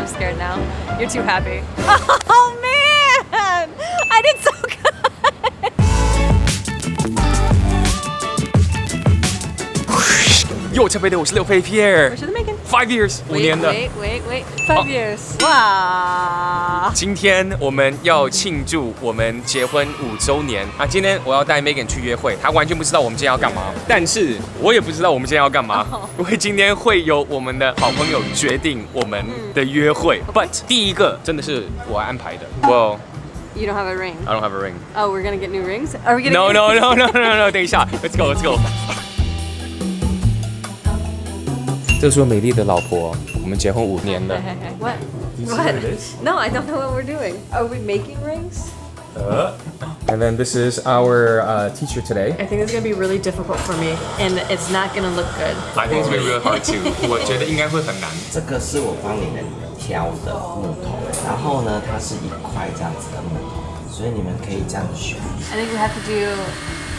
I'm scared now. You're too happy. Oh man! I did so good.又这杯的56飞 Pierre， Where's the Megan? 5 years 5年的。Wait. 5 years. 哇！今天我们要庆祝我们结婚5周年啊！今天我要带 Megan 去约会，她完全不知道我们今天要干嘛，但是我也不知道我们今天要干嘛，因为今天会由我们的好朋友决定我们的约会。But 第一个真的是我安排的。Well, You don't have a ring. I don't have a ring. Oh, we're gonna get new rings? Are we gonna No, get no. 等一下 ，Let's go. 这是我美丽的老婆，我们结婚5年了。What? You see What? what it is? No, I don't know what we're doing. Are we making rings? And then this is our teacher today. I think it's gonna be really difficult for me, and it's not gonna look good. I think it's gonna be really hard too. 我觉得应该会很难。这个是我帮你们挑的木头，然后呢，它是1块这样子的木头，所以你们可以这样子选。I think we have to do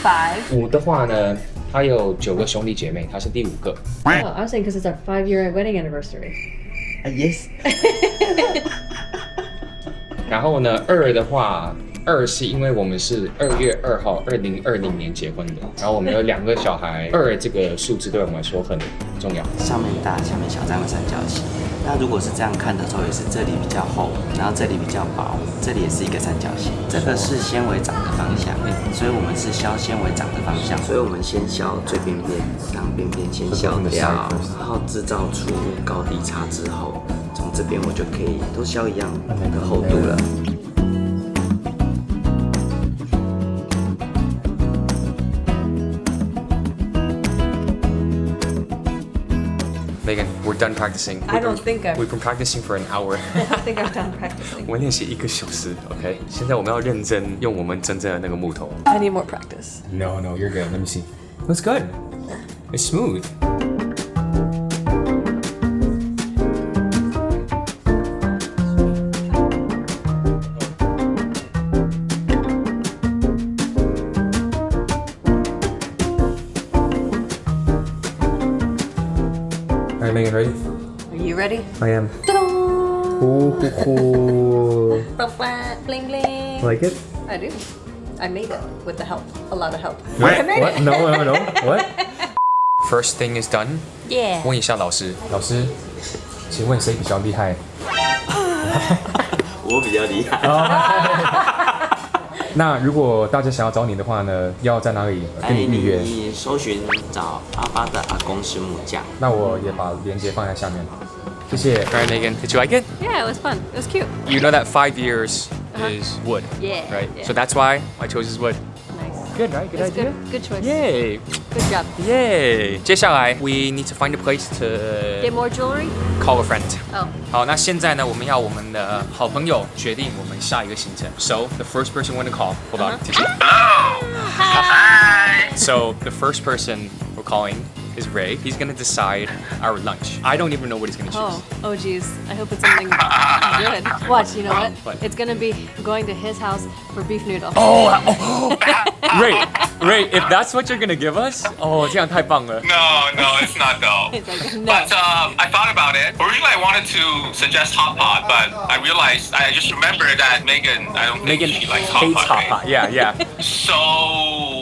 5. 5的话呢，他有9个兄弟姐妹，他是第5个。Oh, I was saying because it's our 5-year wedding anniversary. Yes 然后呢，2的话，2是因为我们是2月2号2020年结婚的，然后我们有2个小孩，2这个数字对我们来说很重要。上面大，下面小，这样的三角形。那如果是这样看的时候，也是这里比较厚，然后这里比较薄，这里也是一个三角形。这个是纤维长的方向，所以我们是削纤维长的方向。所以我们先削最边边，让边边先削掉，然后制造出高低差之后，从这边我就可以都削一样的厚度了。Megan, we're done practicing. I don't think We've been practicing for an hour. I think I'm done practicing. 我们练习1个小时 ，OK？ 现在我们要认真用我们真正的那个木头。 I need more practice. No, you're good. Let me see. Looks good. It's smooth. All right, Megan, ready? Are you ready? I am. Bling bling. Like it? I do. I made it with the help, a lot of help. What? I made What? it. No. What? First thing is done. Yeah. 问一下老师，请问谁比较厉害？我比较厉害。那如果大家想要找你的话呢，要在哪里跟你预约？你搜寻找阿发的阿公是木匠。那我也把链接放在下面。谢谢。All right, Megan, did you like it? Yeah, it was fun. It was cute. You know that 5 years is wood. Yeah. Right. Yeah. So that's why I chose this wood. Nice. Good, right? Good It's idea. good. Good choice. Yay! Good job. Yay! 接下来 we need to find a place to Get more jewelry? call a friend. Oh. 好，那现在呢，我们要我们的好朋友决定我们下一个行程。So the first person we're gonna call. Hold on. Hi. So the first person we're calling is Ray. He's gonna decide our lunch. I don't even know what he's gonna choose. Oh geez. I hope it's something good. Watch, you know what? What? It's gonna be going to his house for beef noodle. Ray, if that's what you're gonna give us, 这样太棒了。 No, it's not though. It's like, no. But I thought about it. Originally, I wanted to suggest hot pot, but I realized I just remembered that Megan, I don't think Megan she likes hot hates pot. hot right? pot. Yeah. So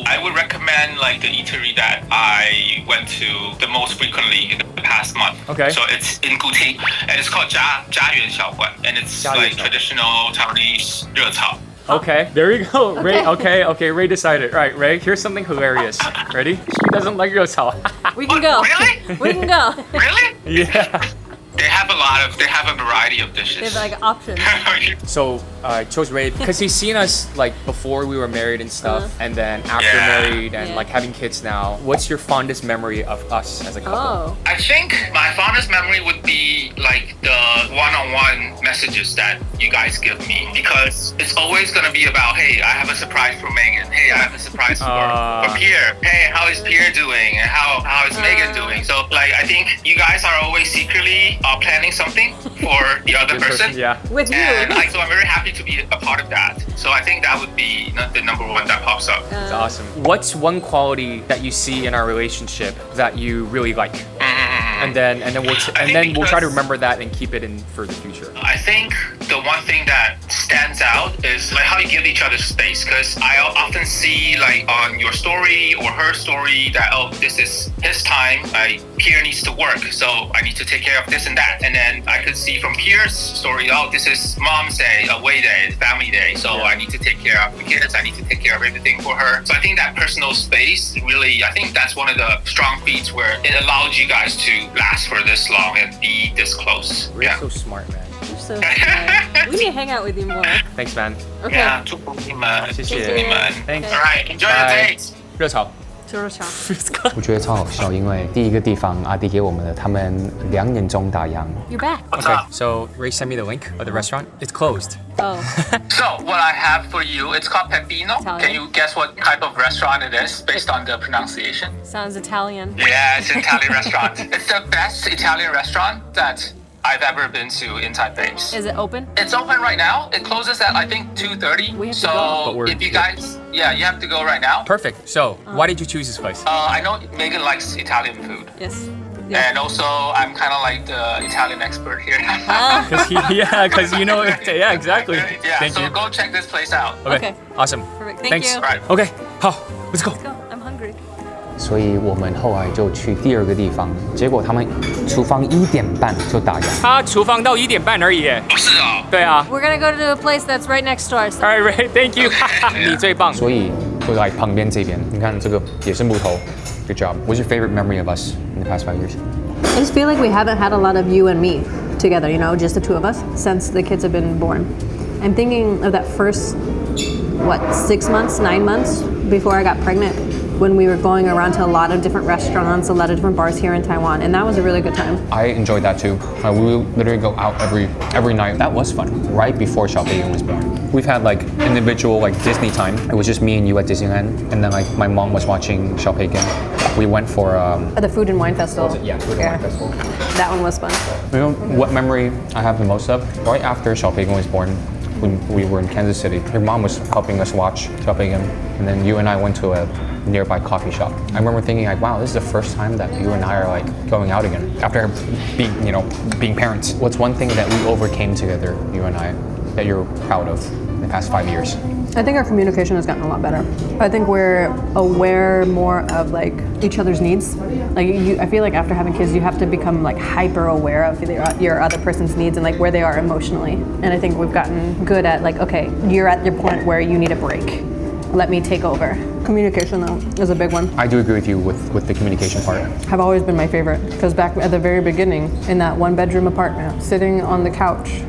I would recommend like the eatery that I went to the most frequently in the past month. Okay. So it's in Guting, and it's called 家园小馆, and it's 家园 like 小馆. traditional Taiwanese 热炒. Okay, there you go. Ray, okay, Ray decided. All right, Ray, here's something hilarious. Ready? She doesn't like 热炒. We can go. Really? We can go. Really? Yeah. They have a variety of dishes. They have like options. So I chose Ray because he's seen us like before we were married and stuff, and then after Yeah. married and Yeah. like having kids now. What's your fondest memory of us as a couple? Oh. I think my fondest memory would be like the one-on-one messages that you guys give me, because it's always gonna be about, hey, I have a surprise for Megan. Hey, I have a surprise for Pierre. Hey, how is Pierre doing? And how is Megan doing? So like I think you guys are always secretly planning something for the other Good person. Yeah. With you. And so I'm very happy to be a part of that. So I think that would be the number one that pops up. It's awesome. What's one quality that you see in our relationship that you really like? and then we'll try to remember that and keep it in for the future. I think the one thing that stands out is like how you give each other space. Because I often see like on your story or her story that this is his time. Pierre needs to work, so I need to take care of this and that. And then I could see from Pierre's story, this is mom's day, away day, family day. So I need to take care of the kids. I need to take care of everything for her. So I think that personal space really, I think that's one of the strong feats where it allowed you guys to last for this long and be this close. You're so smart, man. You're so smart. We need to hang out with you more. Thanks, man. Okay. Yeah, 祝福你们，谢谢。祝福你们。Thanks. All right, enjoy your Bye. dates. 热炒。猪肉肠。我觉得超好笑，因为第一个地方阿迪给我们的，他们2点钟打烊。 You're back. What's Okay, up? so Ray sent me the link of the restaurant. It's closed. Oh. So what I have for you, it's called Pepino. Italian. Can you guess what type of restaurant it is based on the pronunciation? Sounds Italian. Yeah, it's an Italian restaurant. It's the best Italian restaurant that I've ever been to in Taipei. Is it open? It's open right now. It closes at I think 2:30. We have to so go. But we're if you here. guys, you have to go right now. Perfect. So, why did you choose this place? I know Megan likes Italian food. Yes. And also, I'm kind of like the Italian expert here. Because you know, yeah, exactly. Yeah, Thank so you. go check this place out. Okay. Awesome. Perfect. Thank Thanks. you. Right. Okay. 好 let's go. Let's go. I'm hungry. 所以我们后来就去第二个地方，结果他们厨房1点半就打烊。他厨房到1点半而已耶。不是哦。对啊。We're gonna go to a place that's right next to ours. All right, Ray. Thank you. 你最棒。所以就在旁边这边，你看这个也是木头。Good job. What's your favorite memory of us in the past 5 years? I just feel like we haven't had a lot of you and me together, you know, just the two of us since the kids have been born. I'm thinking of that first, 6 months, 9 months before I got pregnant, when we were going around to a lot of different restaurants, a lot of different bars here in Taiwan, and that was a really good time. I enjoyed that too. We would literally go out every night. That was fun. Right before Xiaopei was born. We've had like individual like Disney time. It was just me and you at Disneyland, and then like my mom was watching Xiaopei. We went for The Food and Wine Festival. Food and Wine Festival. That one was fun. You know what memory I have the most of? Right after Xiaopei was born, when we were in Kansas City, your mom was helping us watch Xiaopei, and then you and I went to a nearby coffee shop. I remember thinking like, wow, this is the first time that you and I are like going out again after being parents. What's one thing that we overcame together, you and I, that you're proud of in the past 5 years? I think our communication has gotten a lot better. I think we're aware more of like each other's needs. Like I feel like after having kids, you have to become like hyper aware of your other person's needs and like where they are emotionally. And I think we've gotten good at like, okay, you're at your point where you need a break. Let me take over. Communication though is a big one. I do agree with you with the communication part. Have always been my favorite because back at the very beginning in that 1-bedroom apartment, sitting on the couch.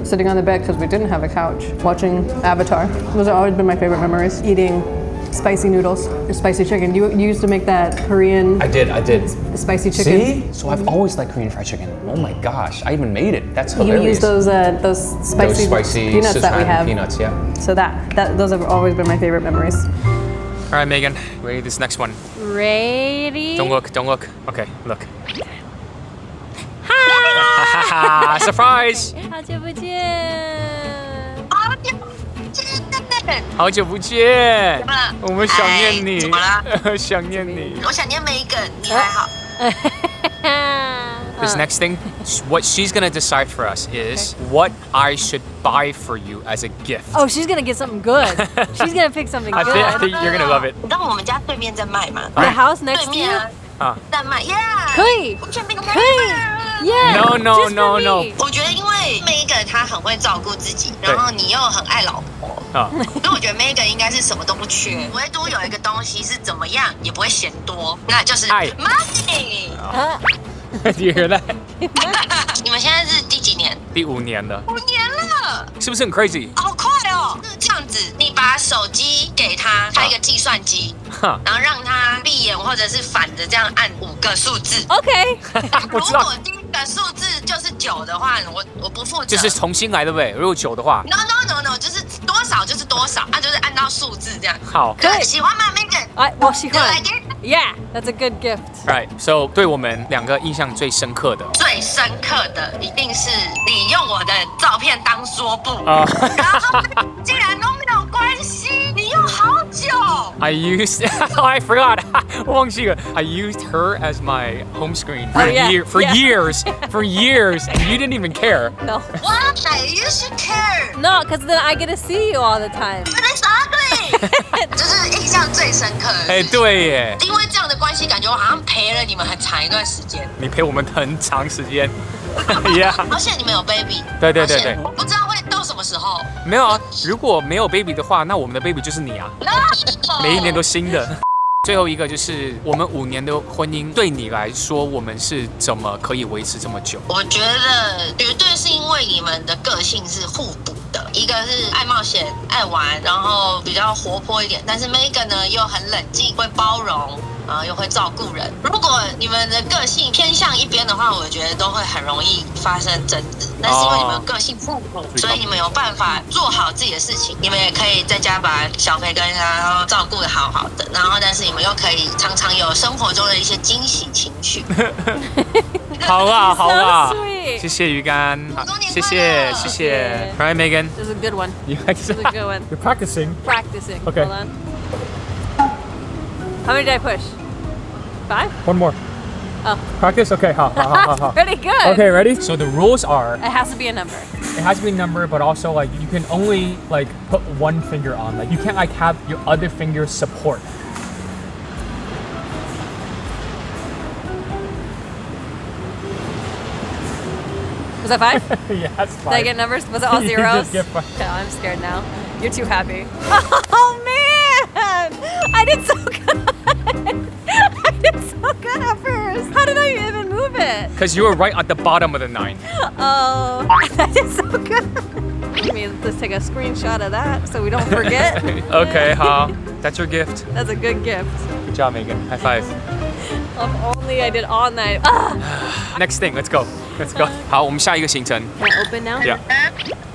Sitting on the bed because we didn't have a couch, watching Avatar. Those have always been my favorite memories. Eating spicy noodles, or spicy chicken. You used to make that Korean. I did. Spicy chicken. See? So I've always liked Korean fried chicken. Oh my gosh, I even made it. That's You hilarious. use those spicy peanuts that we Sichuan have. peanuts, yeah. So those have always been my favorite memories. All right, Megan. Ready this next one. Ready? Don't look. Okay, look. Hi! Surprise! 好久不见。好久不见，怎么了？我们想念你，怎么了？想念你。我想念Megan，你还好？ This next thing, what she's gonna decide for us is what I should buy for you as a gift. Oh, she's gonna get something good. She's gonna pick something I good. think you're gonna love it. 你知道我们家对面在卖吗？ The house next 对 to 面 you? 啊，在卖，Yeah，可以，我准备可以，Yeah. No, no, just for no, me. no. 我觉得因为 Megan 她很会照顾自己，对然后你又很爱老婆，啊，所以我觉得 Megan 应该是什么都不缺，唯独有一个东西是怎么样也不会嫌多，那就是爱 money。 Do you hear that? 你们现在是第几年第5年了， ？5年了。是不是很 crazy？好快哦！这样子，你把手机给他，开一个计算机，哈，然后让他闭眼或者是反着这样按5个数字。 Okay. 我知道如果第一个数字就是9的话，我不负责。就是重新来，对不对？如果9的话， No， 就是多少就是多少，那就是按照数字这样。好。对，喜欢吗 Megan？我喜欢。 like it？ Yeah, that's a good gift. Right, so 对我们2个印象最深刻的最深刻的一定是你用我的照片当桌布，啊然后竟然都没有关系，你用好久。 I used, oh, I forgot. 我忘记了。I used her as my home screen for, Oh, yeah. years, for years, and you didn't even care. No. Why? You should care. No, because then I get to see you all the time. It's ugly. 就是印象最深刻的。哎，对耶，因为这样的关系，感觉我好像陪了你们很长一段时间。你陪我们很长时间。Yeah，而且你们有 baby。对对对对而且我不知道会到什么时候。没有啊，如果没有 baby 的话，那我们的 baby 就是你啊，每一年都新的。最后一个就是我们5年的婚姻，对你来说，我们是怎么可以维持这么久？我觉得绝对是因为你们的个性是互补的，一个是爱冒险、爱玩，然后比较活泼一点，但是 Megan 呢又很冷静，会包容。又会照顾人。如果你们的个性偏向一边的话，我觉得都会很容易发生争执。但是因为你们个性互补，所以你们有办法做好自己的事情。你们也可以在家把小培跟他照顾得好好的，然后但是你们又可以常常有生活中的一些惊喜情绪。好啦好啦 So sweet. 谢谢鱼竿，好周年谢快乐谢谢谢。All right, Megan. This is a good one. You like This is a good one. You're practicing. Practicing. Okay. Hold on. How many did I push? 5? One more. Oh. Practice? Okay, ha. Pretty good. Okay, ready? So the rules are, It has to be a number. it has to be a number, but also like you can only like put one finger on. Like you can't like have your other finger support. Was that 5? Yeah, that's Did fine. I get numbers? Was it all You zeros? just get 5. Okay, I'm scared now. You're too happy. Oh man! I did so good. I did so good at first. How did I even move it? Because you were right at the bottom of the 9. Oh, I did so good. Let me just take a screenshot of that so we don't forget. Okay, ha. That's your gift. That's a good gift. Good job, Megan. High five. If only I did all night. Ah! Next thing, let's go. Let's go. 好，我们下一个行程。 Can I open now? Yeah.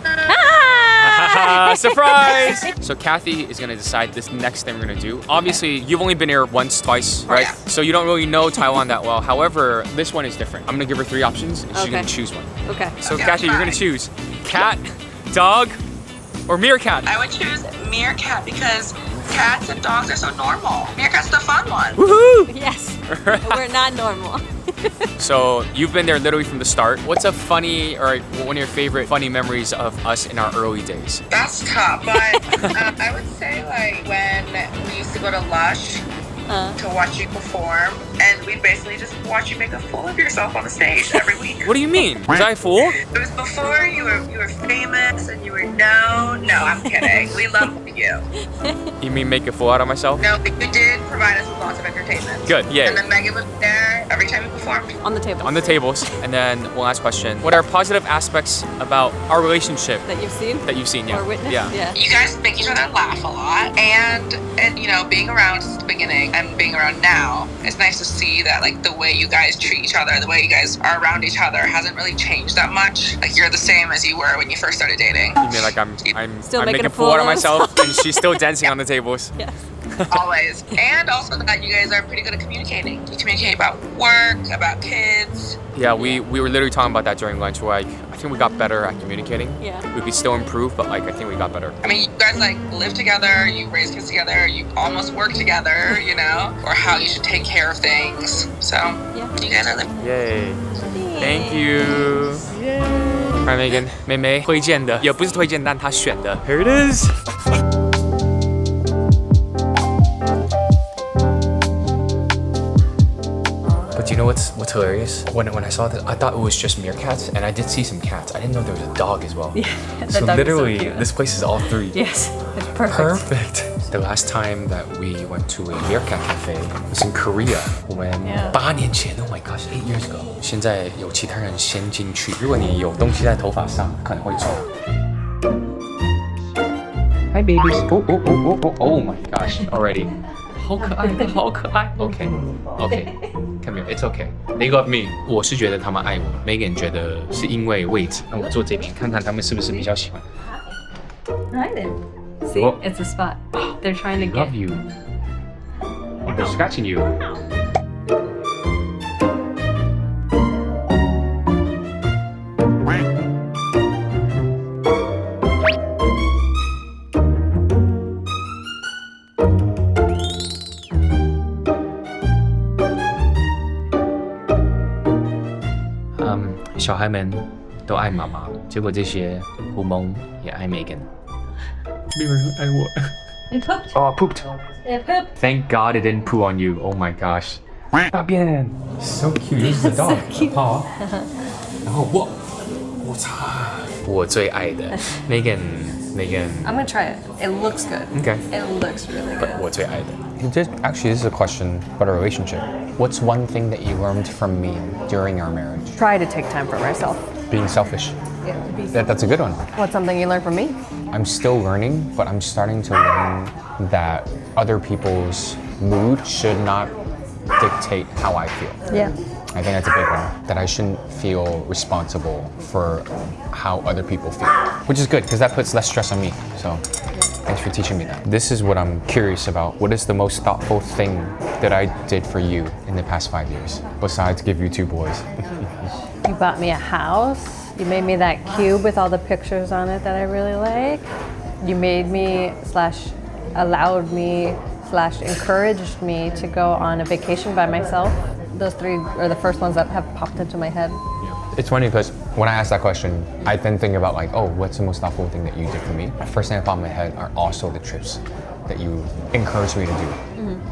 Ah! Surprise! So Kathy is gonna decide this next thing we're gonna do. Obviously, you've only been here once, twice, right? Yeah. So you don't really know Taiwan that well. However, this one is different. I'm gonna give her 3 options, and she's Okay. gonna choose one. Okay. So Okay, Kathy, you're gonna fine. choose cat, dog, or meerkat. I would choose meerkat because cats and dogs are so normal. Meerkat's the fun one. Woohoo! Yes. We're not normal. So you've been there literally from the start. What's a funny or one of your favorite funny memories of us in our early days? That's tough, but I would say like when we used to go to Lush to watch you perform, and we'd basically just watch you make a fool of yourself on the stage every week. What do you mean? Was I a fool? It was before you were famous and you were known. No, I'm kidding. We love you. You mean make a fool out of myself? No, but you did provide us with lots of entertainment. Good, yay. And then Megan was there every time you performed. On the table. On the tables. And then one last question. What are positive aspects about our relationship That you've seen? that you've seen? Yeah. Or witnessed? Yeah. You guys make each other laugh a lot, and you know, being around since the beginning and being around now, it's nice to see that like the way you guys treat each other, the way you guys are around each other hasn't really changed that much. Like you're the same as you were when you first started dating. You mean like I'm Still making making a a fool out of fool of myself and she's still dancing on the tables. Yes. Always. And also that you guys are pretty good at communicating. You communicate about work, about kids. Yeah, we were literally talking about that during lunch. We're like, I think we got better at communicating. Yeah. We could still improve, but like I think we got better. I mean, you guys like live together, you raise kids together, you almost work together, you know, or how you should take care of things. So, you guys are the Yay. Thank you. Alright, Megan. 妹妹推荐的，也不是推荐，但她选的。Here it is. But you know what's hilarious? When I saw this, I thought it was just meerkats, and I did see some cats. I didn't know there was a dog as well. Yeah, So the dog is so literally, cute. this place is all 3. Yes. It's perfect. Perfect. The last time that we went to a meerkat cafe was in Korea when Yeah. 8年前 Oh my gosh, 8 years ago. 现在有其他人先进去，如果你有东西在头发上，可能会中。Hi babies. Oh my gosh, already. 好可爱，好可爱。Okay, come here. It's okay. They love me. 我是觉得他们爱我 ，Megan 觉得是因为位置。那我坐这边，看看他们是不是比较喜欢。 Hi there. See, Oh. it's a spot. They're trying to Love get. you. They're scratching you. 小孩们都爱妈妈，结果这些狐獴也爱 Megan。没有人爱我。It pooped. Oh, pooped. It pooped. Thank God it didn't poo on you. Oh my gosh. 大便 so cute. This is a dog. 好。然后我操，我最爱的 Megan. I'm gonna try it. It looks good. Okay. It looks really good. 我最爱的。Actually, this is a question about a relationship. What's one thing that you learned from me during our marriage? Try to take time for myself. Being selfish. Yeah. That's a good one. What's something you learned from me? I'm still learning, but I'm starting to learn that other people's mood should not dictate how I feel. Yeah. I think that's a big one. That I shouldn't feel responsible for how other people feel, which is good because that puts less stress on me. So thanks for teaching me that. This is what I'm curious about. What is the most thoughtful thing that I did for you in the past 5 years, besides give you 2 boys? You bought me a house. You made me that cube with all the pictures on it that I really like. You made me / allowed me / encouraged me to go on a vacation by myself. Those 3 are the first ones that have popped into my head. It's funny because when I ask that question, I then think about like, oh, what's the most thoughtful thing that you did for me? The first thing that popped in my head are also the trips that you encouraged me to do.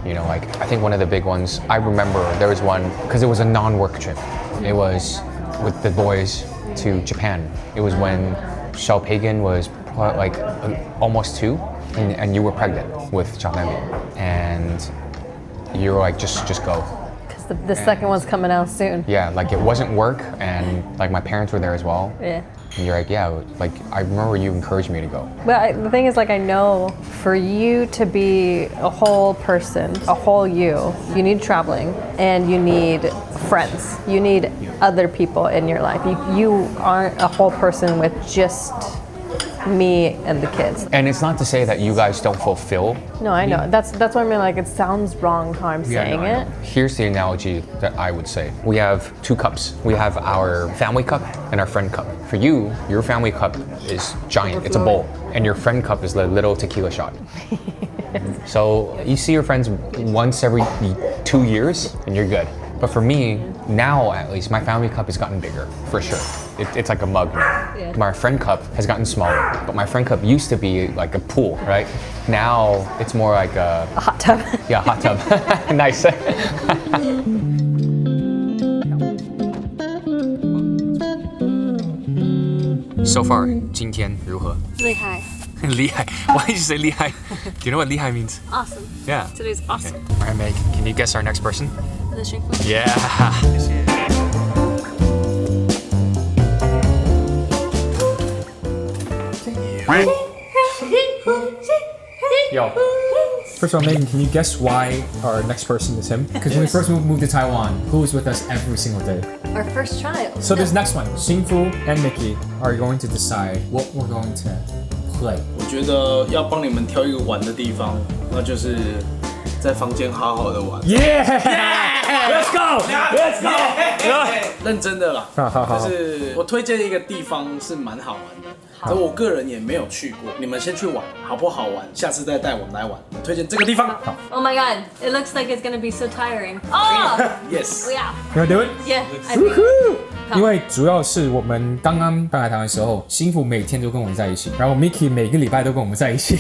You know, like I think one of the big ones, I remember there was one, because it was a non-work trip. It was with the boys to Japan. It was when Xiao Pagan was like almost 2 and you were pregnant with Xiao Pagan. And you were like, just go. The second one's coming out soon. Yeah, like it wasn't work and like my parents were there as well. Yeah. And you're like, yeah, like I remember you encouraged me to go. But the thing is, like, I know for you to be a whole person, a whole you need traveling and you need friends. You need other people in your life. You aren't a whole person with just me and the kids. And it's not to say that you guys don't fulfill. No, I know. That's what I mean. Like, it sounds wrong how I'm saying it. Here's the analogy that I would say. We have 2 cups. We have our family cup and our friend cup. For you, your family cup is giant. It's a bowl. And your friend cup is the little tequila shot. So you see your friends once every 2 years and you're good. But for me, now at least, my family cup has gotten bigger, for sure. It's like a mug now. Yeah. My friend cup has gotten smaller, but my friend cup used to be like a pool, right? Now it's more like a hot tub. Yeah, hot tub. Nice. So far, 今天如何？厉害。厉害. Why did you say 厉害? Do you know what 厉害 means? Awesome. Yeah. Today's awesome. All right, Meg, can you guess our next person? The shrink. Yeah. Yo. First of all, Megan, can you guess why our next person is him? Because when we first moved to Taiwan, who was with us every single day? Our first child. So this next one, Xingfu and Mickey are going to decide what we're going to play. 我觉得要帮你们挑一个玩的地方，那就是在房间好好的玩。Yeah! Let's go! Let's go! 认真的啦，好就是我推荐一个地方是蛮好玩的，可我个人也没有去过，你们先去玩，好不好玩？下次再带我们来玩。推荐这个地方。Oh my god, it looks like it's gonna be so tiring. Oh! Yes. Yeah. You wanna do it? Yeah. I think. 因为主要是我们刚刚来台湾的时候，幸福每天都跟我们在一起，然后 Mickey 每个礼拜都跟我们在一起。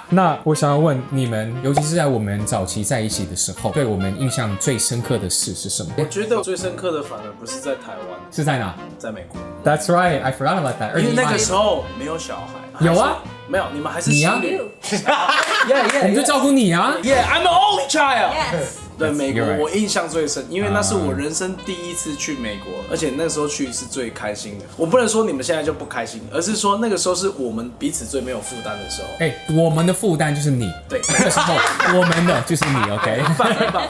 那我想要问你们，尤其是在我们早期在一起的时候，对我们印象最深刻的事是什么？我觉得最深刻的反而不是在台湾，是在哪？在美国。That's right, I forgot about that. 因为那个时候没有小孩。有啊。没有，你们还是你啊情侣。我们就照顾你啊。Yeah, I'm an only child. Yes. 对美国，我印象最深，因为那是我人生第一次去美国，而且那时候去是最开心的。我不能说你们现在就不开心，而是说那个时候是我们彼此最没有负担的时候。哎，我们的负担就是你。对，那个时候我们的就是你 ，OK？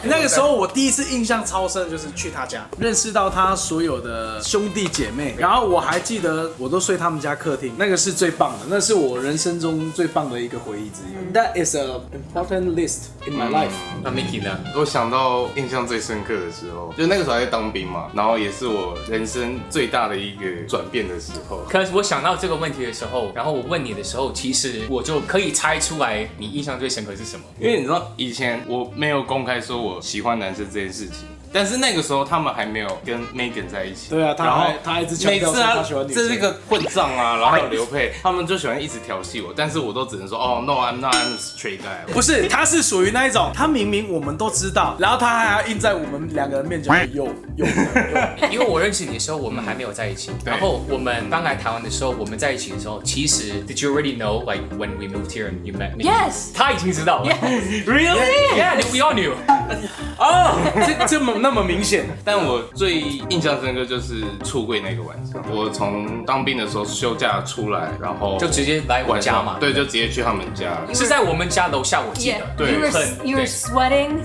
那个时候我第一次印象超深，就是去他家，认识到他所有的兄弟姐妹，然后我还记得我都睡他们家客厅，那个是最棒的，那是我人生中最棒的一个回忆之一。That is an important list in my life。那 Mickey 呢？我想到印象最深刻的时候，就那个时候还在当兵嘛，然后也是我人生最大的一个转变的时候。可是我想到这个问题的时候，然后我问你的时候，其实我就可以猜出来你印象最深刻是什么。因为你知道以前我没有公开说我喜欢男生这件事情，但是那个时候他们还没有跟 Megan 在一起。对啊，然后他一直强调说他喜欢女生。这是一个混账啊，然后还有刘佩，他们就喜欢一直调戏我，但是我都只能说哦 no I'm not I'm a straight guy。不是，他是属于那一种，他明明我们都知道，然后他还要硬在我们两个人面前有。因为我认识你的时候，我们还没有在一起。然后我们刚来台湾的时候，我们在一起的时候，其实 Did you already know like when we moved here and you met me? Yes. 他已经知道了。Yes. Really? Yeah, we all knew. 哦，这么那么明显。但我最印象深刻就是出柜那个晚上，我从当兵的时候休假出来，然后就直接来我家嘛。对，就直接去他们家，是在我们家楼下，我记得。对，You were sweating.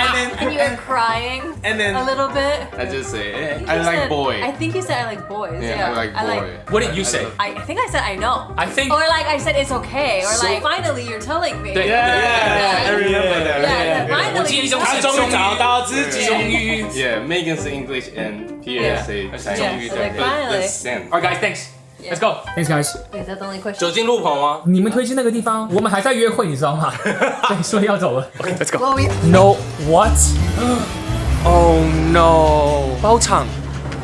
And you were crying. And then a little bit. I just say I like boys. I think you said I like boys. Yeah, I like boys. What did you say? I think I said I know. I think. Or like I said it's okay. Or like finally you're telling me. 对 I remember that. Yeah, 我 finally. 记忆中他是终于找到自己。终于。Yeah, Megan's English and Pierre say 终于对 finally. Alright guys, thanks. Let's go. Thanks guys。 Is that the only question? 酒精路跑吗？你们推荐那个地方，我们还在约会，你知道吗？对，所以要走了。 Okay, let's go. Well, we. No what？ Oh no！ 包场。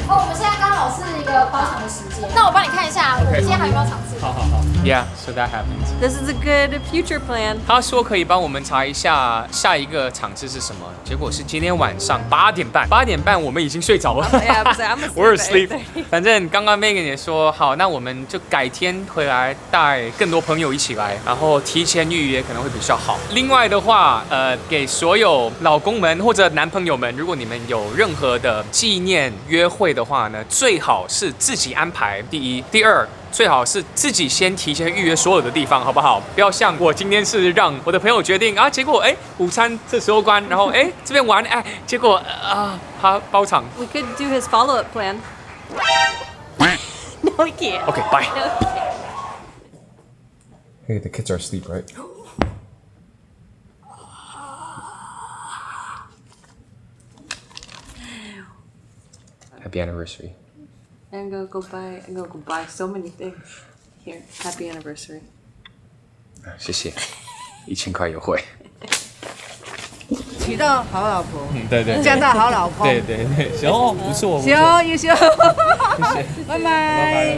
哦，我们现在刚好是一个包场的时间，那我帮你看一下，我们今天还有没有场次？好好好。 Yeah, so that happened. This is a good future plan. 他说可以帮我们查一下下一个场次是什么，结果是今天晚上8点半。8点半我们已经睡着了。Yeah, I'm asleep. We're asleep. 反正刚刚 Megan 也说好，那我们就改天回来带更多朋友一起来，然后提前预约可能会比较好。另外的话，给所有老公们或者男朋友们，如果你们有任何的纪念约会的话呢，最好是自己安排。第一，第二。最好是自己先提前预约所有的地方，好不好？不要像我今天是让我的朋友决定啊，结果午餐这时候关，然后这边玩结果他包场。 We could do his follow-up plan. No, we can't. Okay, bye. No, we can't. Hey, the kids are asleep, right? Happy anniversary. I'm gonna go buy so many things. Here, happy anniversary. 谢谢，1000块优惠。娶到好老婆，对对，嫁到好老公，对对对，行哦，不错，行，优秀，拜拜。